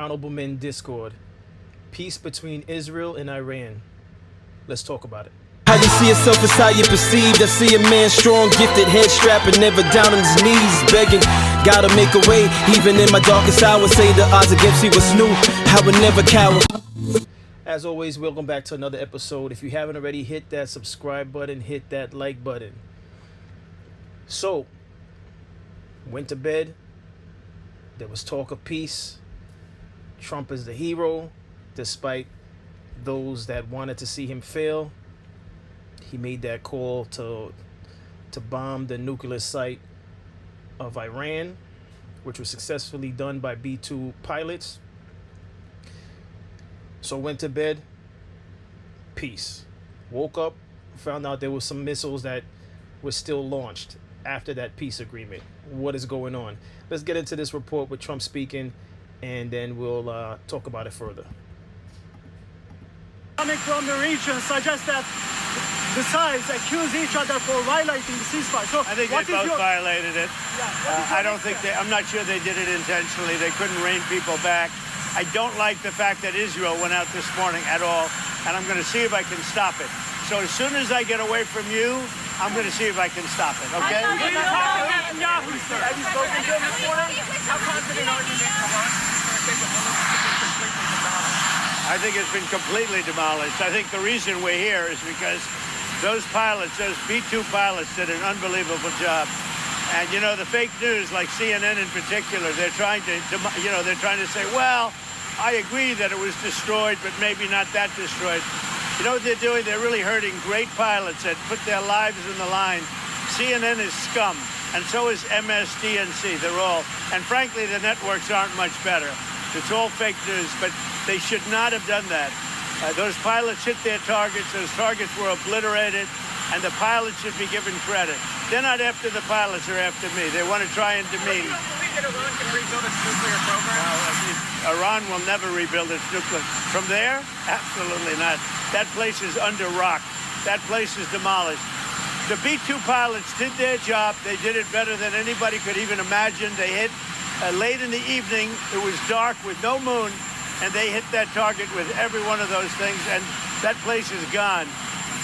Honorable Men Discord. Peace between Israel and Iran. Let's talk about it. How you see yourself is how you perceived. I see a man strong, gifted, head strapping, never down on his knees, begging. Gotta make a way, even in my darkest hour. Say the odds against me was new, I would never cower. As always, welcome back to another episode. If you haven't already, hit that subscribe button, hit that like button. So, went to bed. There was talk of peace. Trump is the hero, despite those that wanted to see him fail. He made that call to bomb the nuclear site of Iran, which was successfully done by B-2 pilots. So went to bed, peace. Woke up, found out there was some missiles that were still launched after that peace agreement. What is going on? Let's get into this report with Trump speaking, and then we'll talk about it further. Coming from the region suggests that the sides accuse each other for violating the ceasefire. So I think they both violated it. I'm not sure they did it intentionally. They couldn't rein people back. I don't like the fact that Israel went out this morning at all, and I'm going to see if I can stop it. So as soon as I get away from you, I'm going to see if I can stop it, okay? Have you spoken to him this morning? How confident are you that Iran is going to take the completely demolished? I think it's been completely demolished. I think the reason we're here is because those pilots, those B-2 pilots, did an unbelievable job. And, you know, the fake news, like CNN in particular, they're trying to say, well, I agree that it was destroyed, but maybe not that destroyed. You know what they're doing? They're really hurting great pilots that put their lives in the line. CNN is scum, and so is MSDNC. They're all, and frankly, the networks aren't much better. It's all fake news, but they should not have done that. Those pilots hit their targets. Those targets were obliterated, and the pilots should be given credit. They're not after the pilots, they're after me. They want to try and demean. You don't believe that Iran can rebuild its nuclear program? No, Iran will never rebuild its nuclear. From there? Absolutely not. That place is under rock. That place is demolished. The B-2 pilots did their job. They did it better than anybody could even imagine. They hit late in the evening. It was dark with no moon, and they hit that target with every one of those things, and that place is gone.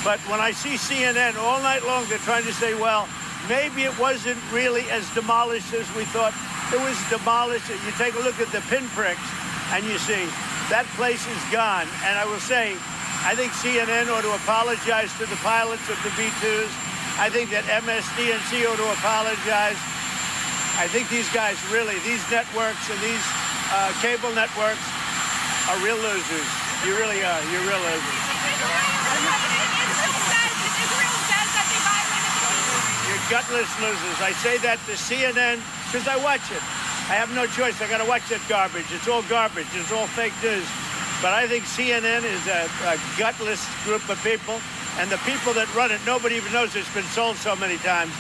But when I see CNN all night long, they're trying to say, well, maybe it wasn't really as demolished as we thought. It was demolished. You take a look at the pinpricks, and you see that place is gone. And I will say, I think CNN ought to apologize to the pilots of the B-2s. I think that MSDNC ought to apologize. I think these guys really, these networks and these cable networks are real losers. You really are. You're real losers. You're gutless losers. I say that to CNN because I watch it. I have no choice. I got to watch that garbage. It's all garbage. It's all fake news. But I think CNN is a gutless group of people. And the people that run it, nobody even knows it's been sold so many times.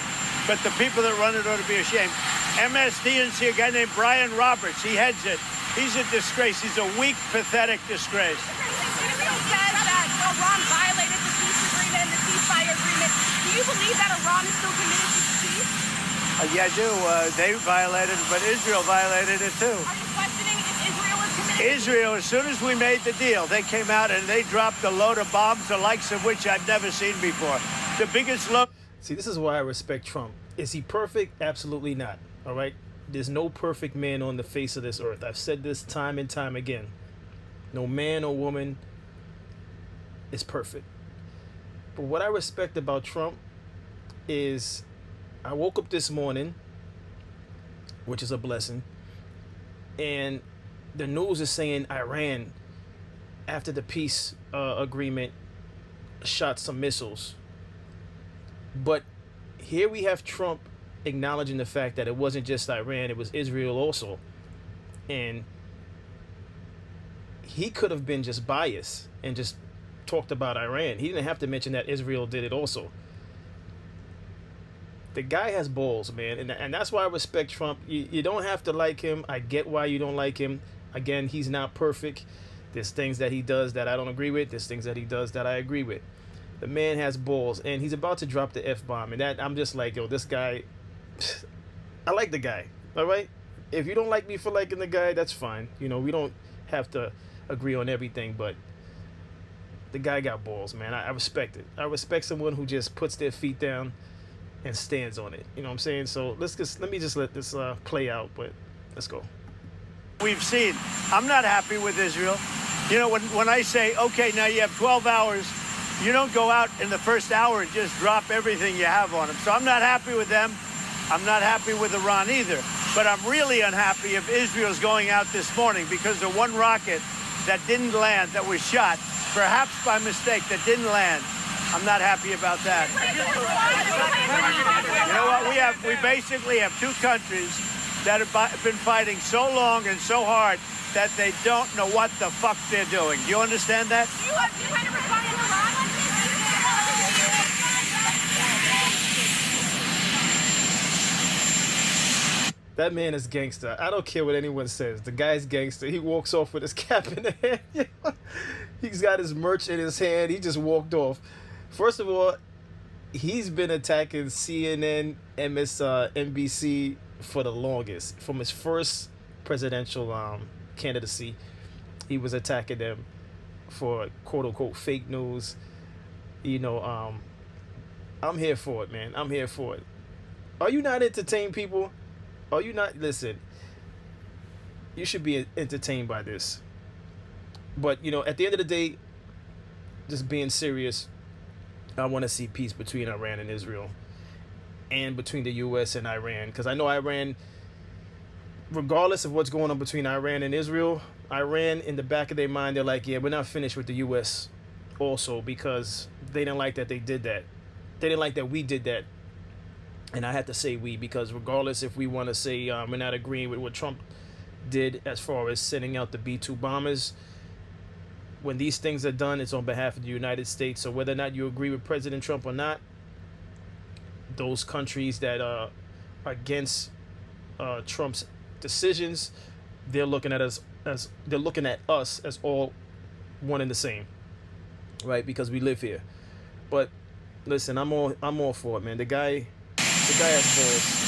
But the people that run it ought to be ashamed. MSDNC, a guy named Brian Roberts, he heads it. He's a disgrace. He's a weak, pathetic disgrace. Israel says that Iran violated the peace agreement and the ceasefire agreement. Do you believe that Iran is still committed to peace? Yeah, I do. They violated it, but Israel violated it too. Are you questioning if Israel is committed? Israel, as soon as we made the deal, they came out and they dropped a load of bombs, the likes of which I've never seen before. The biggest load. See, this is why I respect Trump. Is he perfect? Absolutely not. All right? There's no perfect man on the face of this earth. I've said this time and time again. No man or woman is perfect. But what I respect about Trump is I woke up this morning, which is a blessing, and the news is saying Iran, after the peace agreement, shot some missiles. But here we have Trump acknowledging the fact that it wasn't just Iran, it was Israel also. And he could have been just biased and just talked about Iran. He didn't have to mention that Israel did it also. The guy has balls, man. And that's why I respect Trump. You don't have to like him. I get why you don't like him. Again, he's not perfect. There's things that he does that I don't agree with. There's things that he does that I agree with. The man has balls, and he's about to drop the F-bomb. And that I'm just like, yo, this guy, I like the guy, all right? if you don't like me for liking the guy, that's fine. You know, we don't have to agree on everything, but the guy got balls, man. I respect it. I respect someone who just puts their feet down and stands on it. You know what I'm saying? So let me just let this play out, but let's go. We've seen. I'm not happy with Israel. You know, when I say, okay, now you have 12 hours, you don't go out in the first hour and just drop everything you have on them. So I'm not happy with them. I'm not happy with Iran either. But I'm really unhappy if Israel's going out this morning because the one rocket that didn't land, that was shot, perhaps by mistake, that didn't land. I'm not happy about that. You know what? We basically have two countries that have been fighting so long and so hard that they don't know what the fuck they're doing. Do you understand that? You kind of respond to Iran like this? That man is gangster. I don't care what anyone says. The guy's gangster. He walks off with his cap in the hand. He's got his merch in his hand. He just walked off. First of all, he's been attacking CNN, NBC for the longest. From his first presidential candidacy, he was attacking them for quote-unquote fake news. You know, I'm here for it, man. I'm here for it. Are you not entertained, people? Are you not? Listen, you should be entertained by this. But, you know, at the end of the day, just being serious, I want to see peace between Iran and Israel and between the U.S. and Iran. Because I know Iran, regardless of what's going on between Iran and Israel, Iran, in the back of their mind, they're like, yeah, we're not finished with the U.S. also, because they didn't like that they did that. They didn't like that we did that. And I had to say we, because regardless if we want to say we're not agreeing with what Trump did as far as sending out the B-2 bombers, when these things are done, it's on behalf of the United States. So whether or not you agree with President Trump or not, those countries that are against Trump's decisions, they're looking at us as all one and the same, right? Because we live here. But listen, I'm all for it, man. The guy has balls.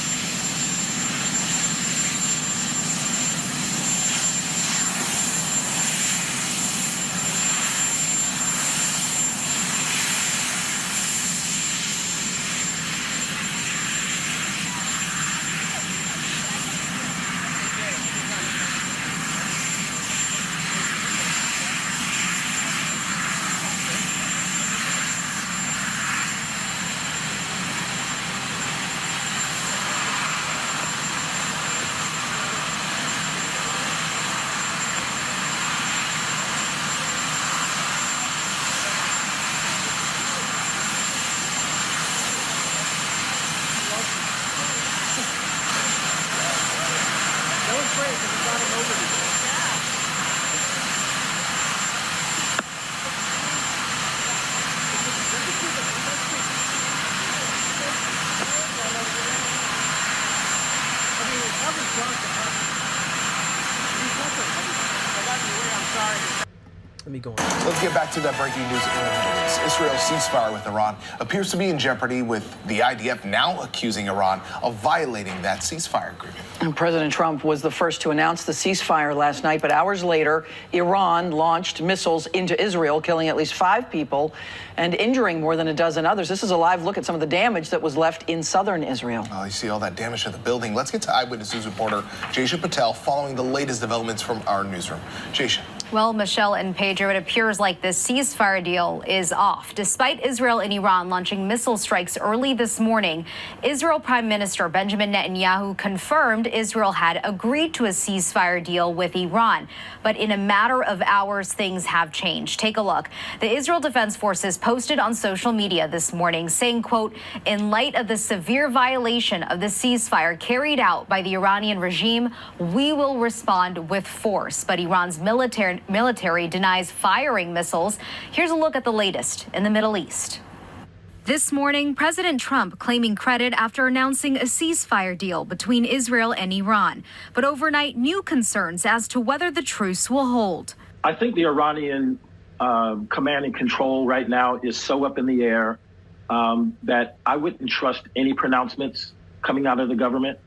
Let me go on. Let's get back to that breaking news in the Middle East. Israel's ceasefire with Iran appears to be in jeopardy, with the IDF now accusing Iran of violating that ceasefire agreement. And President Trump was the first to announce the ceasefire last night, but hours later, Iran launched missiles into Israel, killing at least 5 people and injuring more than a dozen others. This is a live look at some of the damage that was left in southern Israel. Oh, you see all that damage to the building. Let's get to Eyewitness News reporter Jaysha Patel following the latest developments from our newsroom. Jaysha. Well, Michelle and Pedro, it appears like this ceasefire deal is off. Despite Israel and Iran launching missile strikes early this morning, Israel Prime Minister Benjamin Netanyahu confirmed Israel had agreed to a ceasefire deal with Iran. But in a matter of hours, things have changed. Take a look. The Israel Defense Forces posted on social media this morning saying, quote, in light of the severe violation of the ceasefire carried out by the Iranian regime, we will respond with force. But Iran's military denies firing missiles. Here's a look at the latest in the Middle East. This morning, President Trump claiming credit after announcing a ceasefire deal between Israel and Iran. But overnight, new concerns as to whether the truce will hold. I think the Iranian command and control right now is so up in the air that I wouldn't trust any pronouncements coming out of the government.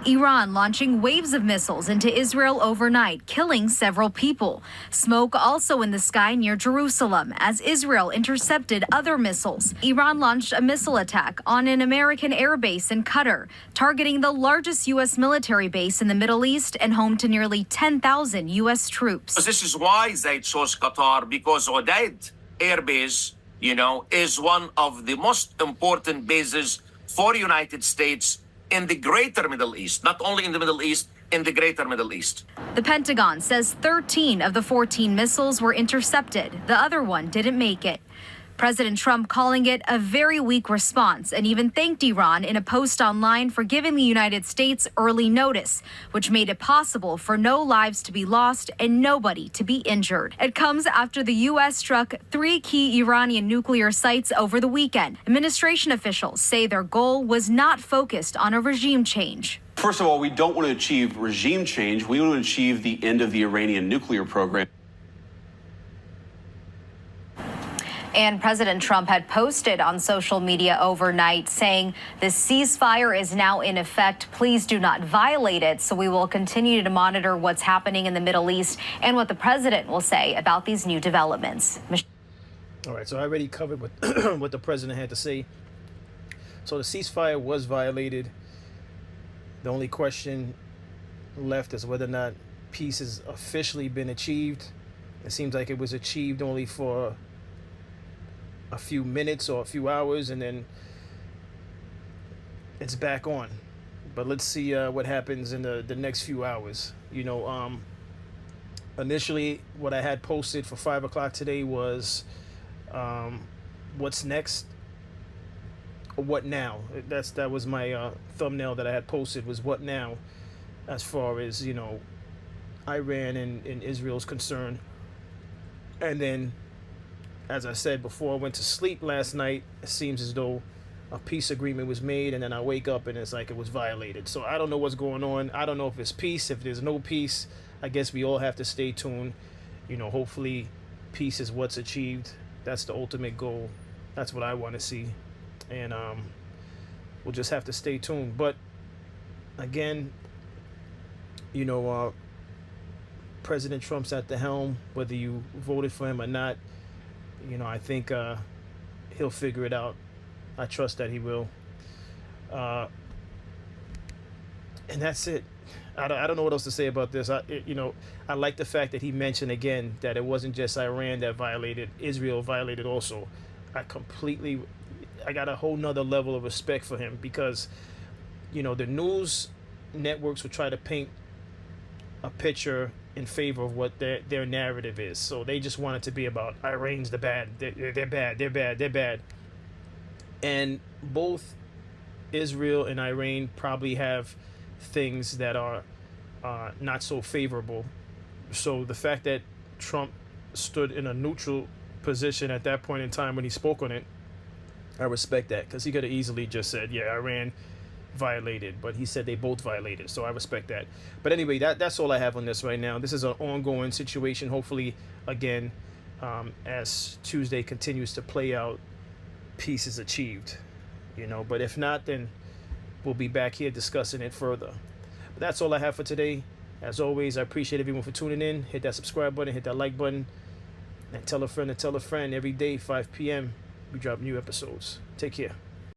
Iran launching waves of missiles into Israel overnight, killing several people. Smoke also in the sky near Jerusalem as Israel intercepted other missiles. Iran launched a missile attack on an American air base in Qatar, targeting the largest U.S. military base in the Middle East and home to nearly 10,000 U.S. troops. This is why they chose Qatar, because Udeid Air Base, is one of the most important bases for United States in the greater Middle East, not only in the Middle East, in the greater Middle East. The Pentagon says 13 of the 14 missiles were intercepted. The other one didn't make it. President Trump calling it a very weak response and even thanked Iran in a post online for giving the United States early notice, which made it possible for no lives to be lost and nobody to be injured. It comes after the U.S. struck 3 key Iranian nuclear sites over the weekend. Administration officials say their goal was not focused on a regime change. First of all, we don't want to achieve regime change. We want to achieve the end of the Iranian nuclear program. And President Trump had posted on social media overnight saying the ceasefire is now in effect. Please do not violate it. So we will continue to monitor what's happening in the Middle East and what the president will say about these new developments. All right, so I already covered what, what the president had to say. So the ceasefire was violated. The only question left is whether or not peace has officially been achieved. It seems like it was achieved only for a few minutes or a few hours, and then it's back on. But let's see what happens in the next few hours. Initially what I had posted for 5 o'clock today was what's next, or what now. That was my thumbnail that I had posted, was what now, as far as Iran and Israel's concerned. And then, as I said before, I went to sleep last night. It seems as though a peace agreement was made, and then I wake up and it's like it was violated. So I don't know what's going on. I don't know if it's peace, if there's no peace. I guess we all have to stay tuned. Hopefully peace is what's achieved. That's the ultimate goal. That's what I want to see. And we'll just have to stay tuned. But again, President Trump's at the helm, whether you voted for him or not. I think he'll figure it out. I trust that he will. And that's it. I don't know what else to say about this. I like the fact that he mentioned again that it wasn't just Iran that violated, Israel violated also. I got a whole nother level of respect for him, because, the news networks will try to paint a picture in favor of what their narrative is. So they just want it to be about Iran's the bad. They're bad. And both Israel and Iran probably have things that are not so favorable. So the fact that Trump stood in a neutral position at that point in time when he spoke on it, I respect that, because he could have easily just said, yeah, Iran violated, but he said they both violated, so I respect that. But anyway, that's all I have on this right now. This is an ongoing situation. Hopefully, again, as Tuesday continues to play out, peace is achieved, but if not, then we'll be back here discussing it further. But that's all I have for today. As always, I appreciate everyone for tuning in. Hit that subscribe button, hit that like button, and tell a friend to tell a friend. Every day 5 p.m. we drop new episodes. Take care.